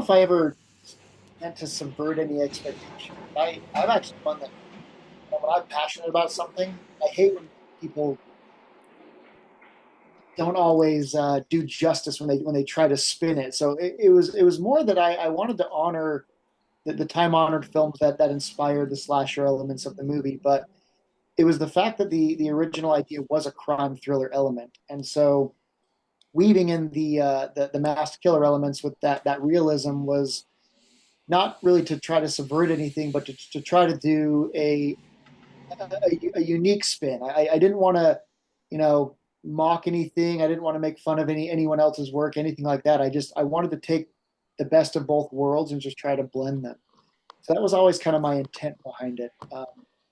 know if I ever meant to subvert any expectation. I've actually found that when I'm passionate about something, I hate when people don't always do justice when they try to spin it. So it was more that I wanted to honor the time honored films that inspired the slasher elements of the movie, but it was the fact that the original idea was a crime thriller element, and so weaving in the masked killer elements with that realism was not really to try to subvert anything, but to try to do a unique spin. I didn't want to, you know, mock anything. I didn't want to make fun of anyone else's work, anything like that. I wanted to take the best of both worlds and just try to blend them. So that was always kind of my intent behind it.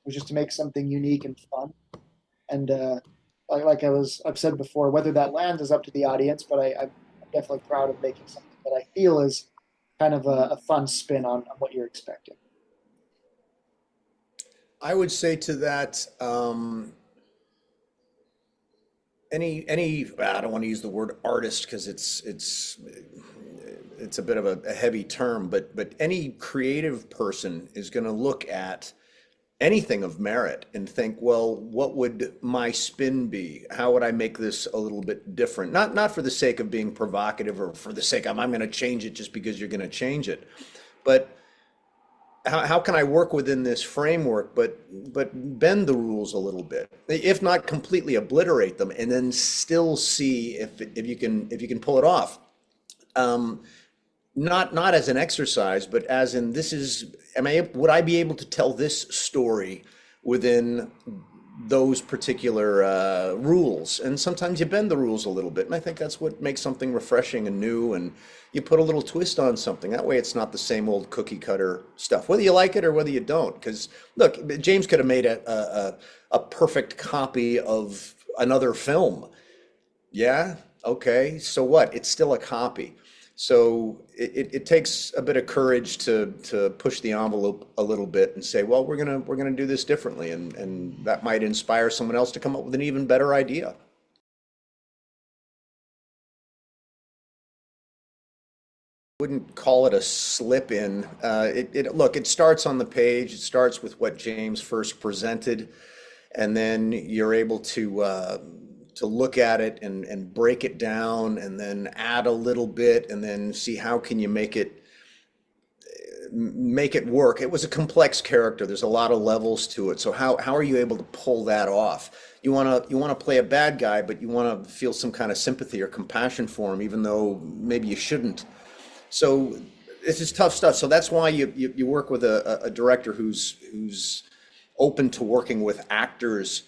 Was just to make something unique and fun. And like I've said before, whether that lands is up to the audience, but I'm definitely proud of making something that I feel is kind of a fun spin on what you're expecting. I would say to that, any I don't want to use the word artist because it's a bit of a heavy term, but any creative person is going to look at anything of merit and think, well, what would my spin be? How would I make this a little bit different? Not for the sake of being provocative or for the sake of I'm going to change it just because you're going to change it, but how can I work within this framework, but bend the rules a little bit, if not completely obliterate them, and then still see if you can pull it off. Um, not as an exercise, but as in this is, would I be able to tell this story within those particular rules? And sometimes you bend the rules a little bit, and I think that's what makes something refreshing and new, and you put a little twist on something. That way it's not the same old cookie cutter stuff, whether you like it or whether you don't. Because look, James could have made a perfect copy of another film. Yeah, okay, so what? It's still a copy. So it takes a bit of courage to push the envelope a little bit and say, well, we're gonna do this differently, and that might inspire someone else to come up with an even better idea. Wouldn't call it a slip in. Look, it starts on the page. It starts with what James first presented, and then you're able to look at it and break it down, and then add a little bit, and then see how can you make it work. It was a complex character. There's a lot of levels to it. So how are you able to pull that off? You want to play a bad guy, but you want to feel some kind of sympathy or compassion for him, even though maybe you shouldn't. So this is tough stuff. So that's why you work with a director who's open to working with actors,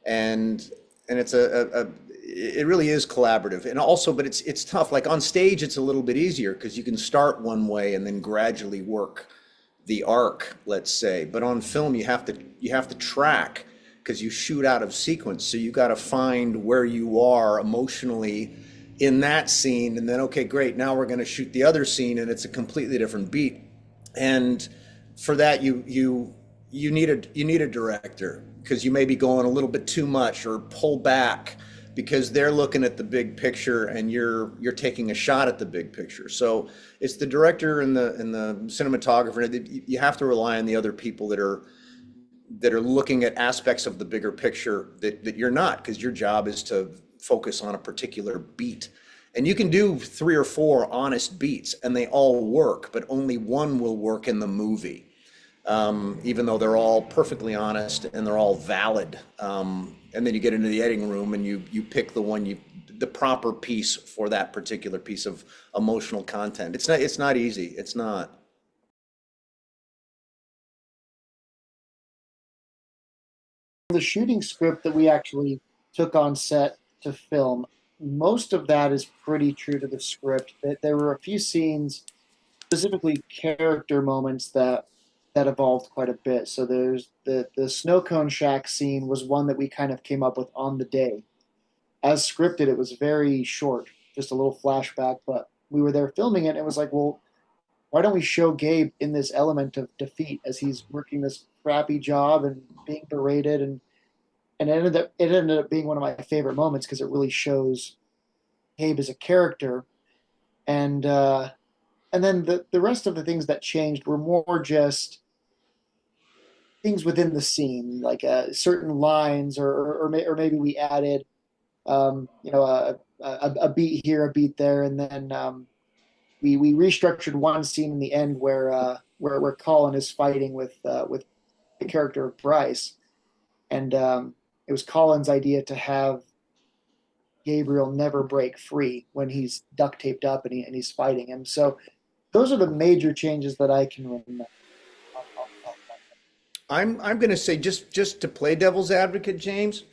and it's it really is collaborative. And also, but it's tough. Like on stage, it's a little bit easier because you can start one way and then gradually work the arc, let's say. But on film, you have to track because you shoot out of sequence. So you got to find where you are emotionally in that scene, and then okay, great. Now we're going to shoot the other scene, and it's a completely different beat. And for that, you need a director because you may be going a little bit too much or pull back because they're looking at the big picture and you're taking a shot at the big picture. So it's the director and the cinematographer. You have to rely on the other people that are looking at aspects of the bigger picture that you're not, because your job is to focus on a particular beat. And you can do three or four honest beats and they all work, but only one will work in the movie, even though they're all perfectly honest and they're all valid. And then you get into the editing room and you pick the proper piece for that particular piece of emotional content. It's not easy. It's not. The shooting script that we actually took on set to film, most of that is pretty true to the script. There were a few scenes, specifically character moments that evolved quite a bit. So there's the snow cone shack scene was one that we kind of came up with on the day. As scripted, it was very short, just a little flashback, but we were there filming it and it was like, well, why don't we show Gabe in this element of defeat as he's working this crappy job and being berated, and it ended up being one of my favorite moments because it really shows Gabe as a character. And and then the rest of the things that changed were more just things within the scene, like certain lines, or maybe we added, a beat here, a beat there, and then we restructured one scene in the end where Colin is fighting with the character of Bryce, and it was Colin's idea to have Gabriel never break free when he's duct taped up and he's fighting him. So those are the major changes that I can remember. I'm going to say, just to play devil's advocate, James,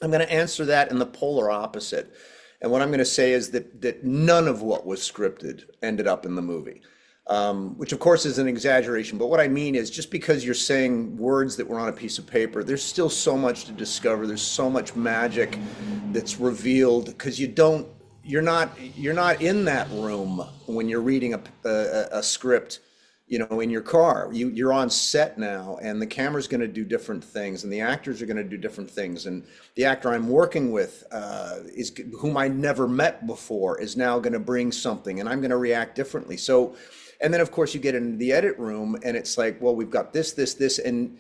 I'm going to answer that in the polar opposite. And what I'm going to say is that none of what was scripted ended up in the movie, which of course is an exaggeration. But what I mean is, just because you're saying words that were on a piece of paper, there's still so much to discover. There's so much magic that's revealed because you're not in that room when you're reading a script, in your car. You're on set now, and the camera's going to do different things, and the actors are going to do different things, and the actor I'm working with, is whom I never met before, is now going to bring something, and I'm going to react differently. So, and then of course you get into the edit room, and it's like, well, we've got this, and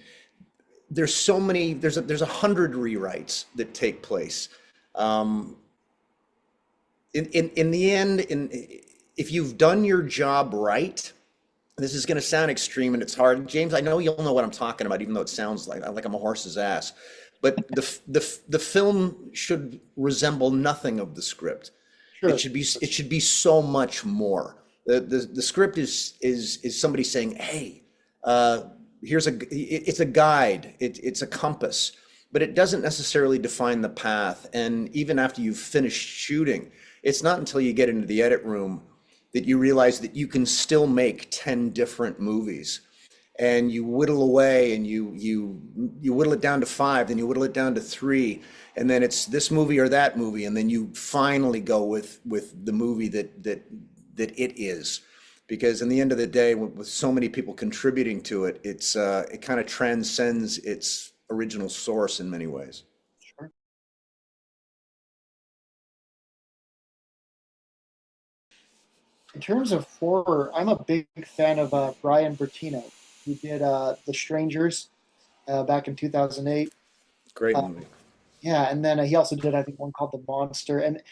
there's so many. There's 100 rewrites that take place. Um, in the end, if you've done your job right. This is going to sound extreme and it's hard. James, I know you'll know what I'm talking about, even though it sounds like I'm a horse's ass. But the film should resemble nothing of the script. Sure. It should be so much more. The script is somebody saying, "Hey, uh, it's a guide. It's a compass." But it doesn't necessarily define the path. And even after you've finished shooting, it's not until you get into the edit room that you realize that you can still make 10 different movies, and you whittle away, and you whittle it down to 5, then you whittle it down to 3, and then it's this movie or that movie, and then you finally go with the movie that it is. Because in the end of the day, with so many people contributing to it, it kind of transcends its original source in many ways. Sure. In terms of horror, I'm a big fan of Brian Bertino. He did The Strangers back in 2008. Great Uh, movie. yeah, and then he also did, I think, one called The Monster. And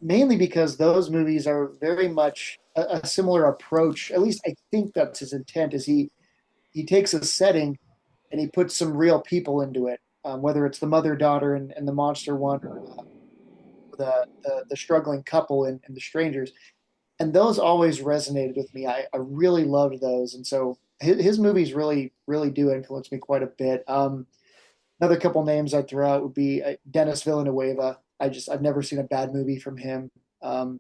mainly because those movies are very much a similar approach. At least I think that's his intent. Is he takes a setting and he puts some real people into it, whether it's the mother daughter and the monster one, or the struggling couple in The Strangers. And those always resonated with me. I really loved those, and so his movies really do influence me quite a bit. Another couple names I'd throw out would be Dennis Villanueva. I've never seen a bad movie from him. Um,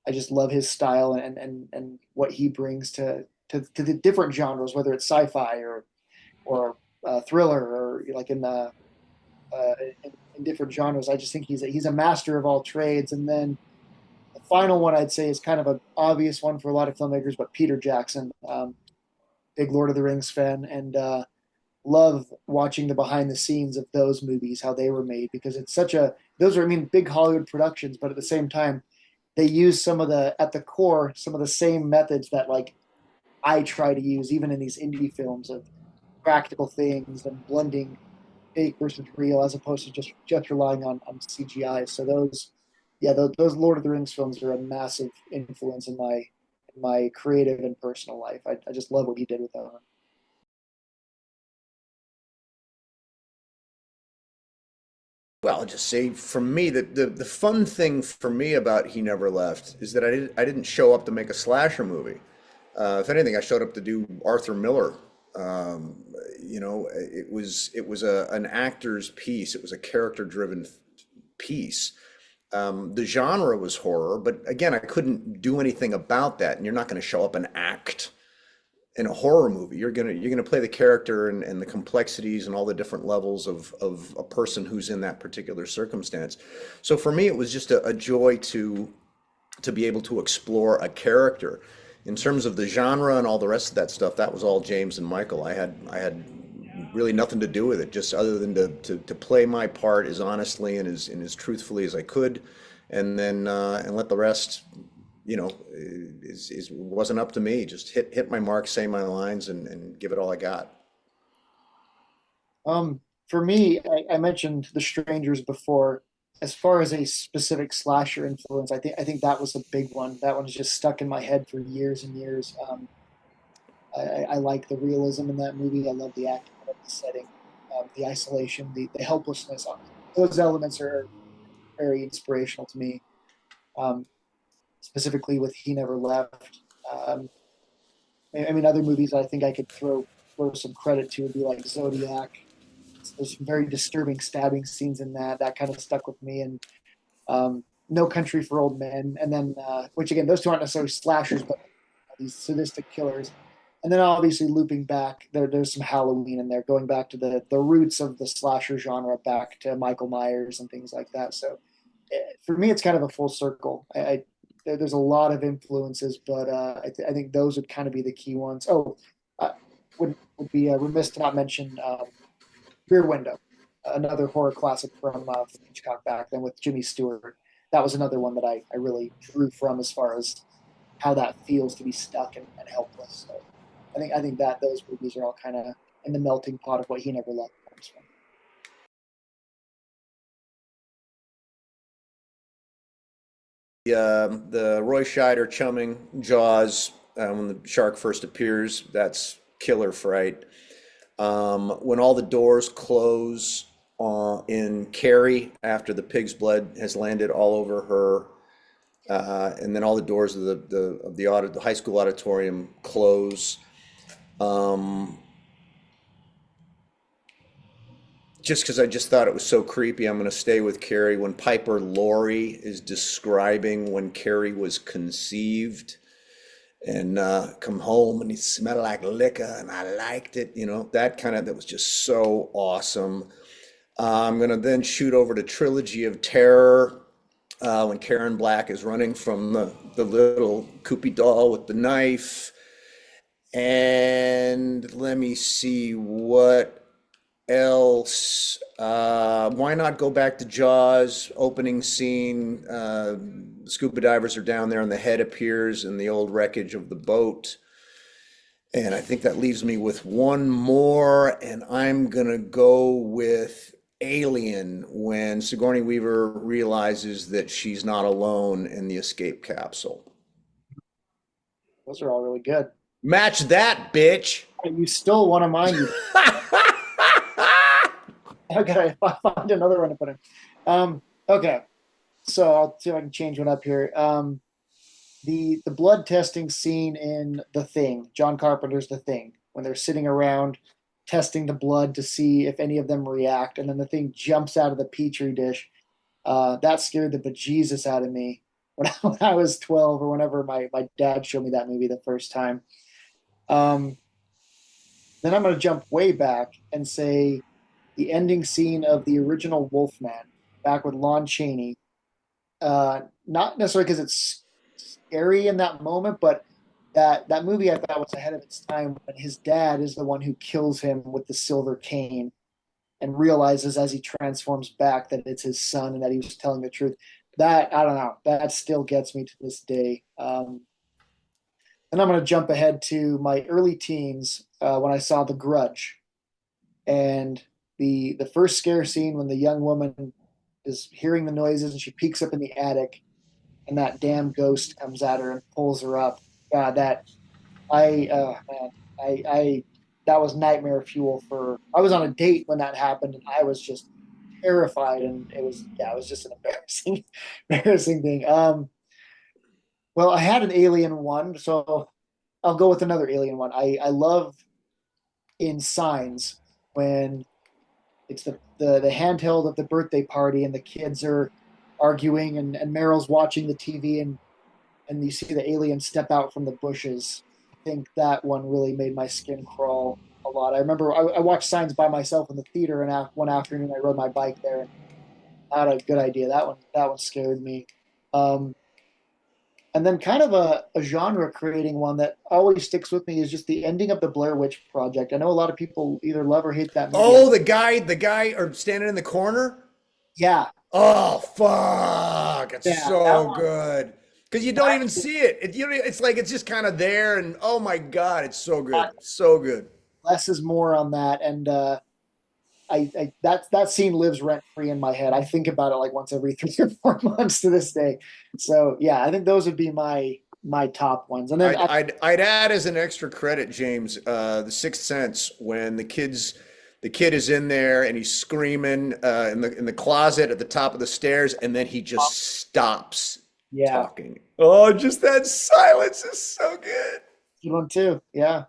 I just love his style and what he brings to the different genres, whether it's sci-fi or thriller, or like uh, in different genres. I just think he's a master of all trades. And then the final one I'd say is kind of an obvious one for a lot of filmmakers, but Peter Jackson, big Lord of the Rings fan, and love watching the behind the scenes of those movies, how they were made, because it's such a those are, I mean, big Hollywood productions, but at the same time they use some of the at the core some of the same methods that like I try to use even in these indie films of practical things and blending fake versus real as opposed to just relying on CGI. So those Lord of the Rings films are a massive influence in my creative and personal life. I just love what he did with them. Well, I'll just say for me that the fun thing for me about He Never Left is that I didn't show up to make a slasher movie. If anything, I showed up to do Arthur Miller. It was an actor's piece. It was a character-driven piece. The genre was horror, but again, I couldn't do anything about that. And you're not going to show up and act in a horror movie. You're gonna play the character and the complexities and all the different levels of a person who's in that particular circumstance. So for me, it was just a joy to be able to explore a character. In terms of the genre and all the rest of that stuff, that was all James and Michael. I had really nothing to do with it, just other than to play my part as honestly and as truthfully as I could, and then and let the rest is wasn't up to me. Just hit my mark, say my lines, and give it all I got. For me, I mentioned The Strangers before. As far as a specific slasher influence, I think that was a big one. That one is just stuck in my head for years and years. I like the realism in that movie. I love the acting, I love the setting, the isolation, the helplessness. Those elements are very inspirational to me. Um, Specifically with He Never Left. Um, I mean, other movies I think I could throw some credit to would be like Zodiac. There's some very disturbing stabbing scenes in that. That kind of stuck with me. And No Country for Old Men. And then, which again, those two aren't necessarily slashers, but these sadistic killers. And then obviously looping back, there's some Halloween in there, going back to the roots of the slasher genre, back to Michael Myers and things like that. So for me, it's kind of a full circle. There's a lot of influences, but I think those would kind of be the key ones. Oh, uh, would be remiss to not mention Rear Window, another horror classic from Hitchcock back then with Jimmy Stewart. That was another one that I really drew from as far as how that feels to be stuck and helpless. So I think that those movies are all kind of in the melting pot of what He Never Left comes from. The Roy Scheider chumming Jaws when the shark first appears, that's killer fright. When all the doors close in Carrie after the pig's blood has landed all over her, and then all the doors of the high school auditorium close. Um, just because I just thought it was so creepy, I'm going to stay with Carrie. When Piper Laurie is describing when Carrie was conceived and come home and he smelled like liquor and I liked it, that was just so awesome. I'm going to then shoot over to Trilogy of Terror when Karen Black is running from the little Koopy doll with the knife. And let me see what else. Why not go back to Jaws opening scene? Scuba divers are down there and the head appears in the old wreckage of the boat. And I think that leaves me with one more, and I'm gonna go with Alien when Sigourney Weaver realizes that she's not alone in the escape capsule. Those are all really good. Match that, bitch. You stole one of mine. I gotta find another one to put in. Okay, so I'll see if I can change one up here. The blood testing scene in The Thing, John Carpenter's The Thing, when they're sitting around testing the blood to see if any of them react, and then the thing jumps out of the petri dish. That scared the bejesus out of me when I was 12 or whenever my dad showed me that movie the first time. Um, then I'm going to jump way back and say the ending scene of the original Wolfman, back with Lon Chaney. Not necessarily because it's scary in that moment, but that movie I thought was ahead of its time when his dad is the one who kills him with the silver cane and realizes as he transforms back that it's his son and that he was telling the truth. That I don't know. That still gets me to this day. And I'm going to jump ahead to my early teens when I saw The Grudge and the first scare scene when the young woman is hearing the noises and she peeks up in the attic and that damn ghost comes at her and pulls her up. God, man, I that was nightmare fuel for. I was on a date when that happened and I was just terrified and it was just an embarrassing embarrassing thing. Well, I had an Alien one, so I'll go with another Alien one. I love in Signs when it's the handheld of the birthday party and the kids are arguing and Meryl's watching the TV and you see the alien step out from the bushes. I think that one really made my skin crawl a lot. I remember I watched Signs by myself in the theater and one afternoon I rode my bike there and I had a good idea. That one scared me. Um, and then kind of a genre creating one that always sticks with me is just the ending of the Blair Witch Project. I know a lot of people either love or hate that movie. Oh, the guy are standing in the corner. Yeah, Oh, fuck. It's yeah, that so one. good. because you don't even see it. It's like it's just kind of there, and oh my God, it's so good, so good. Less is more on that, and that scene lives rent free in my head. I think about it like once every 3 or 4 months to this day. So yeah, I think those would be my top ones. And then I'd add as an extra credit, James, the Sixth Sense when the kid is in there and he's screaming in the closet at the top of the stairs, and then he just stops yeah, talking. Oh, just that silence is so good. good one too. Yeah.